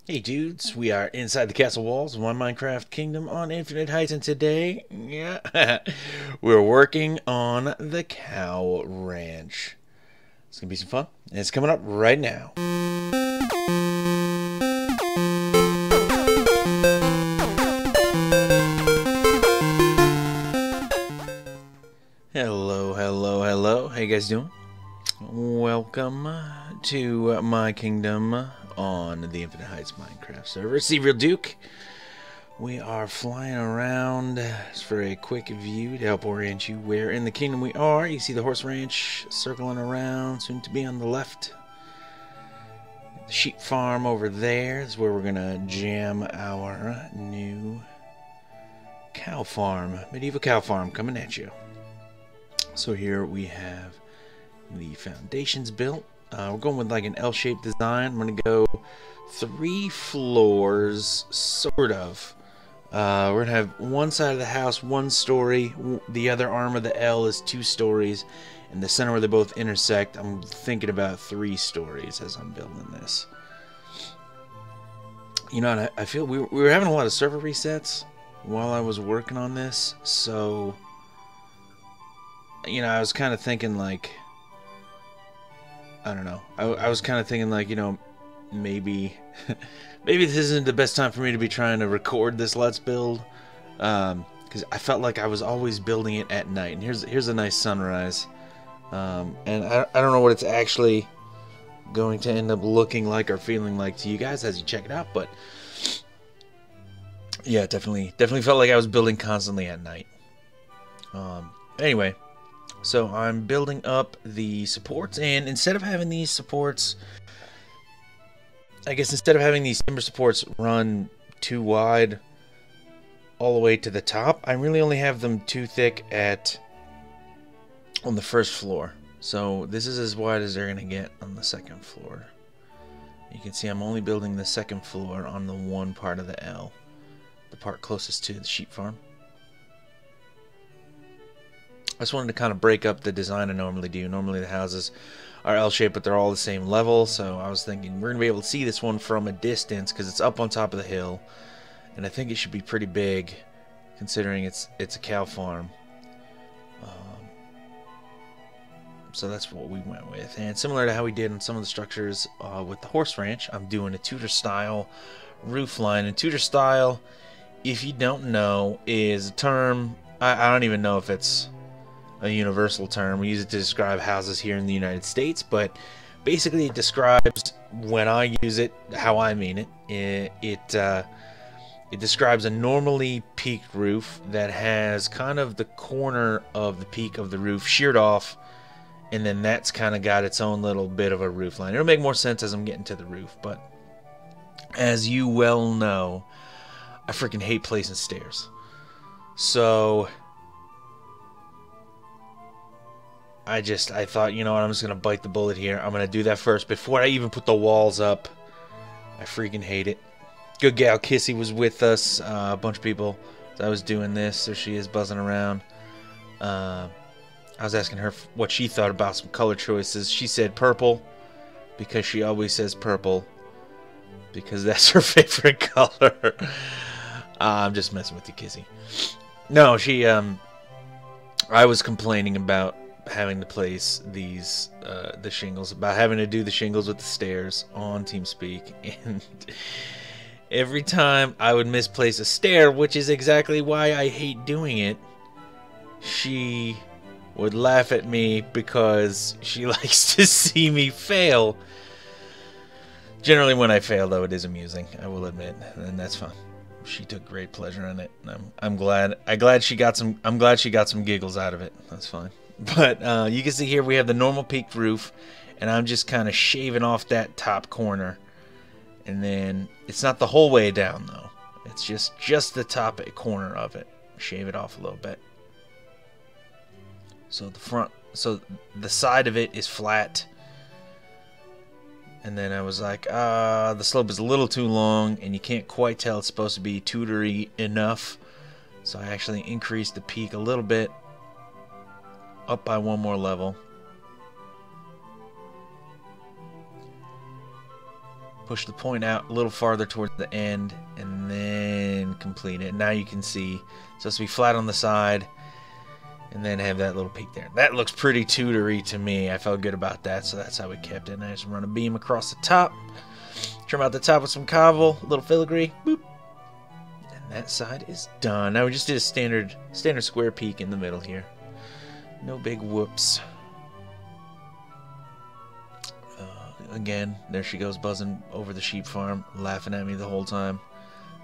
Hey dudes, we are inside the castle walls of my Minecraft kingdom on Infinite Heights, and today, we're working on the cow ranch. It's gonna be some fun, and it's coming up right now. Hello, hello, hello. How you guys doing? Welcome to my kingdom on the Infinite Heights Minecraft server. It's TheeRealDuke. We are flying around for a quick view to help orient you where in the kingdom we are. You see the horse ranch circling around, soon to be on the left. The sheep farm over there is where we're going to jam our new cow farm, medieval cow farm coming at you. So here we have the foundations built. We're going with like an L-shaped design. I'm going to go 3 floors, sort of. We're going to have one side of the house 1 story. The other arm of the L is 2 stories. And the center where they both intersect, I'm thinking about 3 stories as I'm building this. You know, I feel we were having a lot of server resets while I was working on this. So, you know, I was kind of thinking like, I don't know. I was kind of thinking like, you know, maybe this isn't the best time for me to be trying to record this Let's Build, because I felt like I was always building it at night. And here's a nice sunrise, and I don't know what it's actually going to end up looking like or feeling like to you guys as you check it out, but yeah, definitely felt like I was building constantly at night. Anyway. So I'm building up the supports, and instead of having these supports, I guess instead of having these timber supports run too wide all the way to the top, I really only have them too thick on the first floor. So this is as wide as they're going to get on the second floor. You can see I'm only building the second floor on the one part of the L, the part closest to the sheep farm. I just wanted to kind of break up the design I normally do. Normally the houses are L-shaped, but they're all the same level. So I was thinking we're going to be able to see this one from a distance because it's up on top of the hill. And I think it should be pretty big considering it's a cow farm. So that's what we went with. And similar to how we did on some of the structures with the horse ranch, I'm doing a Tudor-style roof line. And Tudor-style, if you don't know, is a term, I don't even know if it's a universal term. We use it to describe houses here in the United States, but basically it describes, when I use it, how I mean it. It describes a normally peaked roof that has kind of the corner of the peak of the roof sheared off, and then that's kind of got its own little bit of a roof line. It'll make more sense as I'm getting to the roof, but as you well know, I freaking hate placing stairs. So I thought, you know what, I'm just going to bite the bullet here. I'm going to do that first before I even put the walls up. I freaking hate it. Good gal Kissy was with us, a bunch of people. So I was doing this, there she is buzzing around. I was asking her what she thought about some color choices. She said purple, because she always says purple, because that's her favorite color. I'm just messing with you, Kissy. No, I was complaining about having to place these the shingles, about having to do the shingles with the stairs on TeamSpeak, and every time I would misplace a stair, which is exactly why I hate doing it, she would laugh at me because she likes to see me fail. Generally when I fail, though, it is amusing, I will admit, and that's fine. She took great pleasure in it. I'm glad she got some giggles out of it. That's fine. But you can see here we have the normal peaked roof, and I'm just kind of shaving off that top corner, and then it's not the whole way down though. It's just the top corner of it. Shave it off a little bit. So the side of it is flat, and then I was like, the slope is a little too long, and you can't quite tell it's supposed to be Tudor-y enough. So I actually increased the peak a little bit, up by 1 more level. Push the point out a little farther towards the end, and then complete it. Now you can see it's supposed to be flat on the side, and then have that little peak there. That looks pretty Tutory to me. I felt good about that, so that's how we kept it. And I just run a beam across the top, trim out the top with some cobble, a little filigree, boop, and that side is done. Now we just did a standard square peak in the middle here. No big whoops. Again, there she goes buzzing over the sheep farm, laughing at me the whole time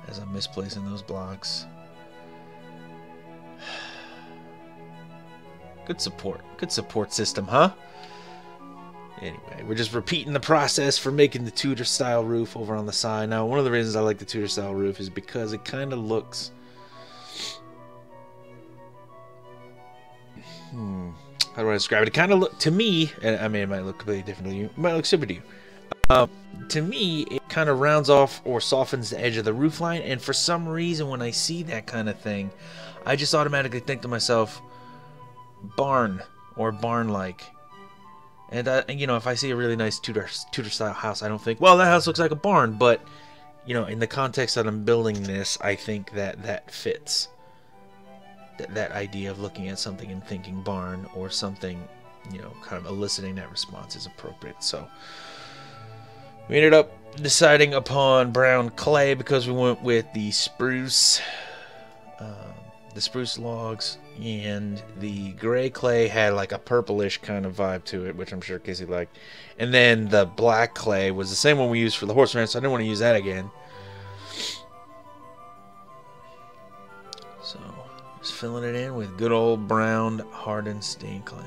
as I'm misplacing those blocks. Good support system, huh? Anyway, we're just repeating the process for making the Tudor style roof over on the side. Now, one of the reasons I like the Tudor style roof is because it kind of looks how do I describe it? It kind of look to me, and I mean, it might look completely different to you. It might look stupid to you. To me, it kind of rounds off or softens the edge of the roof line, and for some reason, when I see that kind of thing, I just automatically think to myself, barn or barn-like. And you know, if I see a really nice Tudor-style house, I don't think, well, that house looks like a barn. But you know, in the context that I'm building this, I think that that fits. That idea of looking at something and thinking barn or something, you know, kind of eliciting that response is appropriate. So we ended up deciding upon brown clay because we went with the spruce logs, and the gray clay had like a purplish kind of vibe to it, which I'm sure Casey liked. And then the black clay was the same one we used for the horse ranch, so I didn't want to use that again. So just filling it in with good old brown hardened stained clay.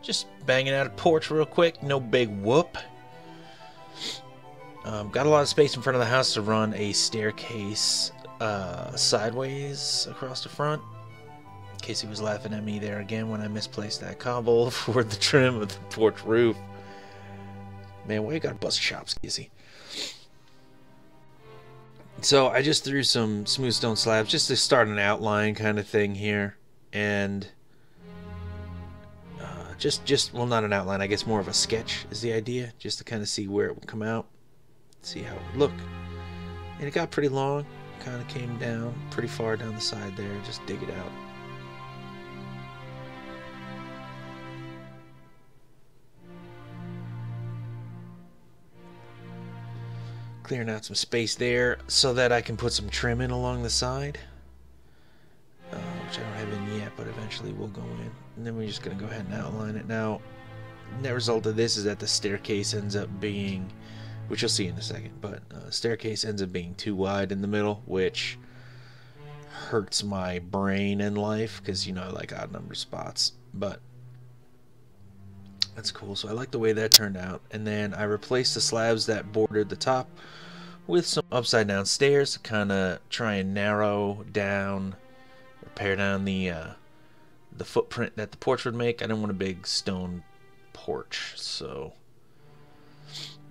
Just banging out a porch real quick, no big whoop. Got a lot of space in front of the house to run a staircase sideways across the front. Casey was laughing at me there again when I misplaced that cobble for the trim of the porch roof. Man, why you gotta bust chops, Casey? So I just threw some smooth stone slabs just to start an outline kind of thing here, and well, not an outline, I guess more of a sketch is the idea, just to kind of see where it would come out, see how it would look. And it got pretty long, kind of came down pretty far down the side there, just dig it out. Clearing out some space there so that I can put some trim in along the side, which I don't have in yet, but eventually will go in. And then we're just going to go ahead and outline it. Now, the net result of this is that the staircase ends up being, which you'll see in a second, but staircase ends up being too wide in the middle, which hurts my brain in life because, you know, I like odd number spots. But that's cool. So I like the way that turned out. And then I replaced the slabs that bordered the top with some upside down stairs to kind of try and narrow down, pare down the footprint that the porch would make. I didn't want a big stone porch, so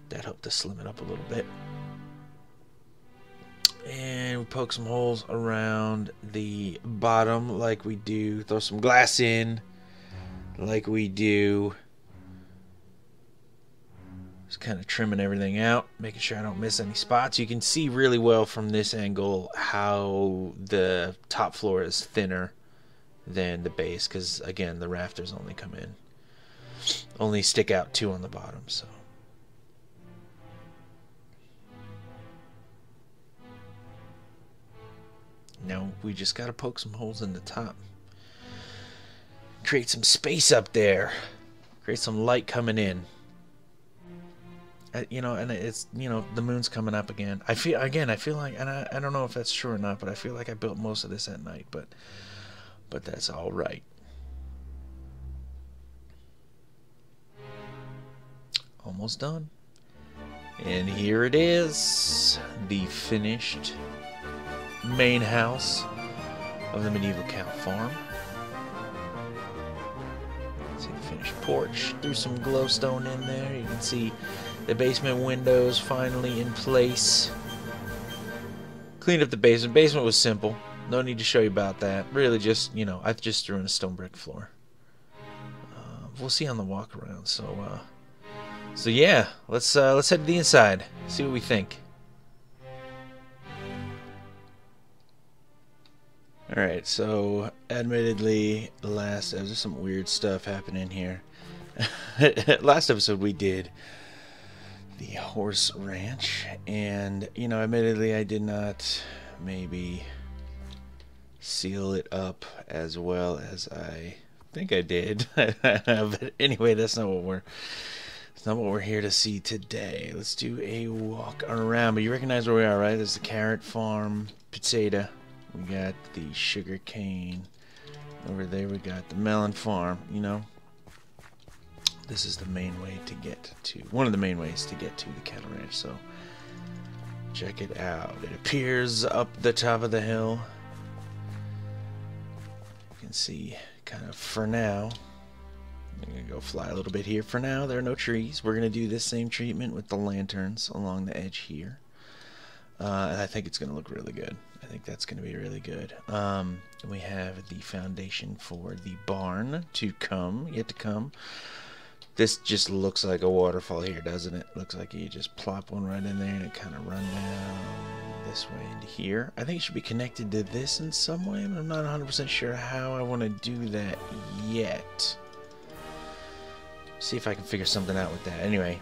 that helped to slim it up a little bit. And we poke some holes around the bottom like we do. Throw some glass in like we do. Just kind of trimming everything out, making sure I don't miss any spots. You can see really well from this angle how the top floor is thinner than the base, because again, the rafters only stick out 2 on the bottom. So now we just got to poke some holes in the top, create some space up there, create some light coming in. You know, and it's, you know, the moon's coming up again. I feel like, and I don't know if that's true or not, but I feel like I built most of this at night, but that's all right. Almost done. And here it is, the finished main house of the medieval cow farm. See the finished porch. Threw some glowstone in there. You can see the basement windows finally in place. Cleaned up the basement. Basement was simple. No need to show you about that. Really just, you know, I just threw in a stone brick floor. We'll see on the walk around. So yeah, let's head to the inside. See what we think. Alright, so admittedly, there's some weird stuff happening here. Last episode we did the horse ranch, and, you know, admittedly I did not maybe seal it up as well as I think I did. But anyway, that's not what we're here to see today. Let's do a walk around. But you recognize where we are, right? There's the carrot farm, potato. We got the sugar cane. Over there we got the melon farm, you know. This is the main way to get to, one of the main ways to get to the cattle ranch, so check it out. It appears up the top of the hill. You can see kind of for now. I'm going to go fly a little bit here. For now, there are no trees. We're going to do this same treatment with the lanterns along the edge here. And I think it's going to look really good. I think that's going to be really good. We have the foundation for the barn yet to come. This just looks like a waterfall here, doesn't it? Looks like you just plop one right in there and it kind of run down this way into here. I think it should be connected to this in some way, but I'm not 100% sure how I want to do that yet. See if I can figure something out with that. Anyway,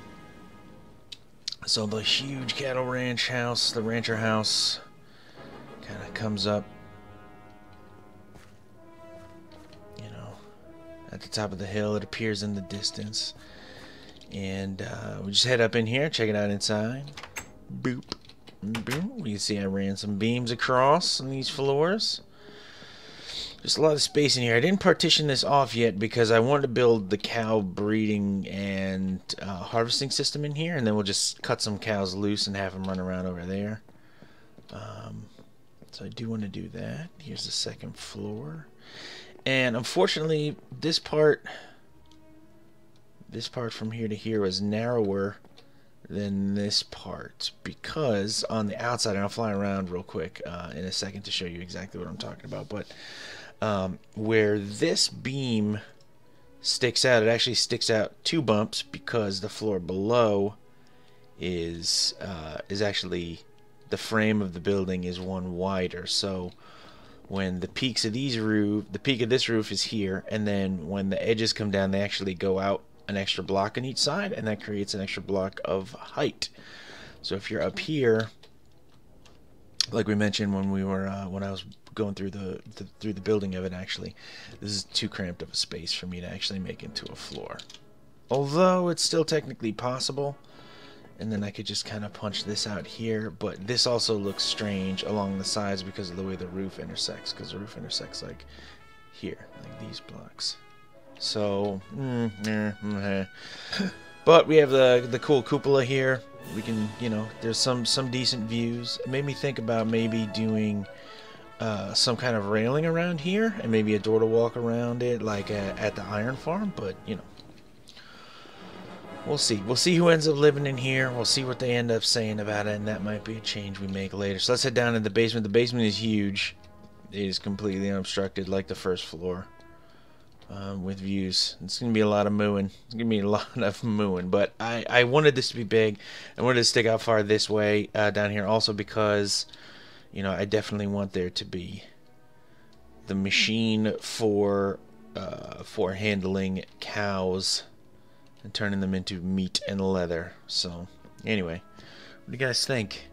so the huge cattle ranch house, the rancher house, kind of comes up, you know, at the top of the hill. It appears in the distance, and we just head up in here, check it out inside. Boop, boop. You can see I ran some beams across on these floors. Just a lot of space in here. I didn't partition this off yet because I wanted to build the cow breeding and harvesting system in here, and then we'll just cut some cows loose and have them run around over there. So I do want to do that. Here's the second floor, and unfortunately this part from here to here was narrower than this part, because on the outside, and I'll fly around real quick in a second to show you exactly what I'm talking about, but where this beam sticks out, it actually sticks out 2 bumps because the floor below is actually, the frame of the building is one wider. So when the peaks of these the peak of this roof is here, and then when the edges come down, they actually go out an extra block on each side, and that creates an extra block of height. So if you're up here, like we mentioned when we were when I was going through the building of it, actually, this is too cramped of a space for me to actually make into a floor. Although it's still technically possible, and then I could just kind of punch this out here, but this also looks strange along the sides because of the way the roof intersects, because the roof intersects like here, like these blocks. So, but we have the cool cupola here. We can, you know, there's some decent views. It made me think about maybe doing some kind of railing around here, and maybe a door to walk around it, like at the iron farm. But you know, we'll see. We'll see who ends up living in here. We'll see what they end up saying about it, and that might be a change we make later. So let's head down to the basement. The basement is huge. It is completely unobstructed, like the first floor. With views. It's going to be a lot of mooing. It's going to be a lot of mooing. But I wanted this to be big. I wanted to stick out far this way down here also because, you know, I definitely want there to be the machine for handling cows and turning them into meat and leather. So, anyway, what do you guys think?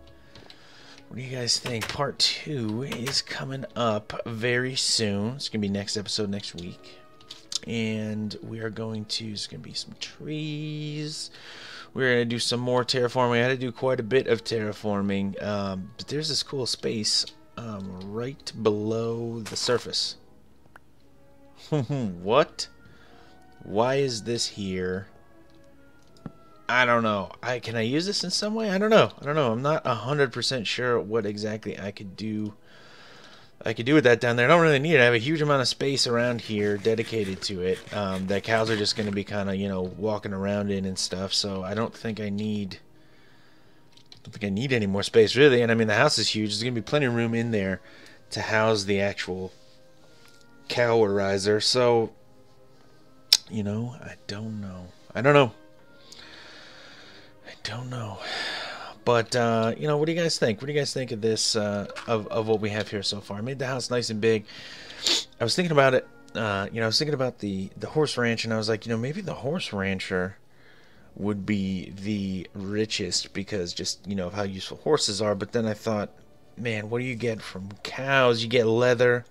What do you guys think? Part 2 is coming up very soon. It's going to be next episode next week. And we are going to, there's going to be some trees. We're going to do some more terraforming. I had to do quite a bit of terraforming. But there's this cool space right below the surface. What? Why is this here? I don't know. Can I use this in some way? I don't know. I'm not 100% sure what exactly I could do I could do with that down there. I don't really need it. I have a huge amount of space around here dedicated to it that cows are just going to be kind of, you know, walking around in and stuff. So I don't think I need any more space, really. And I mean, the house is huge. There's going to be plenty of room in there to house the actual cowerizer. So, you know, I don't know. But, you know, what do you guys think? What do you guys think of this, of what we have here so far? I made the house nice and big. I was thinking about it, you know, I was thinking about the horse ranch, and I was like, you know, maybe the horse rancher would be the richest because just, you know, of how useful horses are. But then I thought, man, what do you get from cows? You get leather,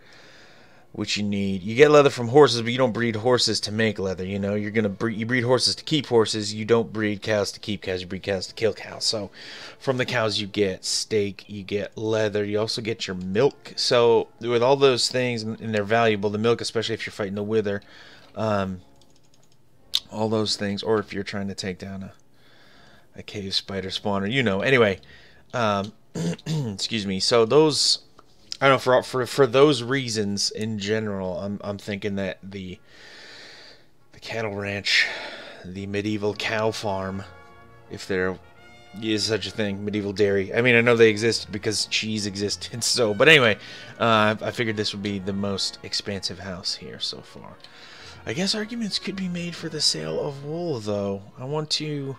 which you need. You get leather from horses, but you don't breed horses to make leather. You know, you breed horses to keep horses. You don't breed cows to keep cows. You breed cows to kill cows. So from the cows you get steak, you get leather, you also get your milk. So with all those things, and they're valuable, the milk, especially if you're fighting the wither, all those things, or if you're trying to take down a cave spider spawner, you know. Anyway, excuse me. So those, I don't know, for those reasons in general, I'm thinking that the cattle ranch, the medieval cow farm, if there is such a thing, medieval dairy. I mean, I know they existed because cheese existed. So, but anyway, I figured this would be the most expansive house here so far. I guess arguments could be made for the sale of wool, though. I'm going to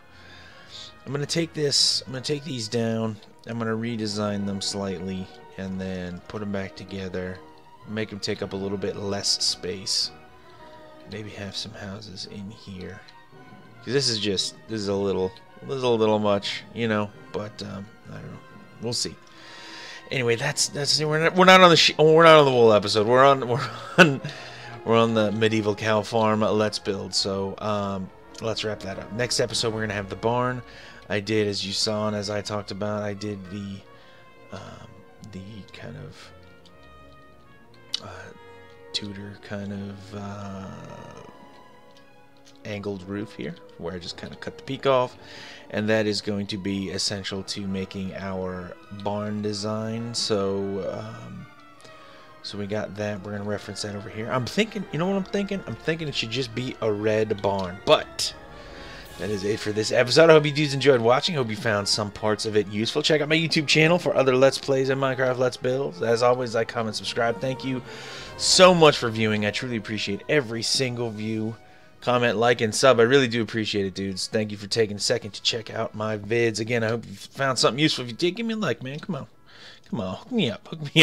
take these down. I'm going to redesign them slightly and then put them back together. Make them take up a little bit less space. Maybe have some houses in here. Because this is a little much, you know, but I don't know. We'll see. Anyway, that's we're not on the wool episode. We're on the medieval cow farm Let's Build. So let's wrap that up. Next episode, we're gonna have the barn. I did, as you saw and as I talked about, I did the kind of Tudor kind of angled roof here, where I just kind of cut the peak off, and that is going to be essential to making our barn design. So so we got that. We're gonna reference that over here. I'm thinking, you know what I'm thinking? I'm thinking it should just be a red barn. But that is it for this episode. I hope you dudes enjoyed watching. I hope you found some parts of it useful. Check out my YouTube channel for other Let's Plays and Minecraft Let's Builds. As always, like, comment, subscribe. Thank you so much for viewing. I truly appreciate every single view, comment, like, and sub. I really do appreciate it, dudes. Thank you for taking a second to check out my vids. Again, I hope you found something useful. If you did, give me a like, man. Come on. Come on. Hook me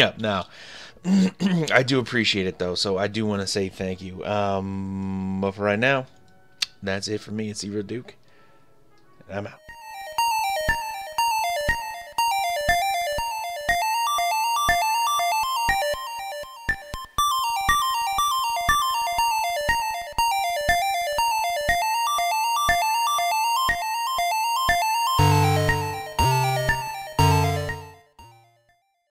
up now. I do appreciate it, though, so I do want to say thank you. But for right now, that's it for me. It's TheeRealDuke, and I'm out.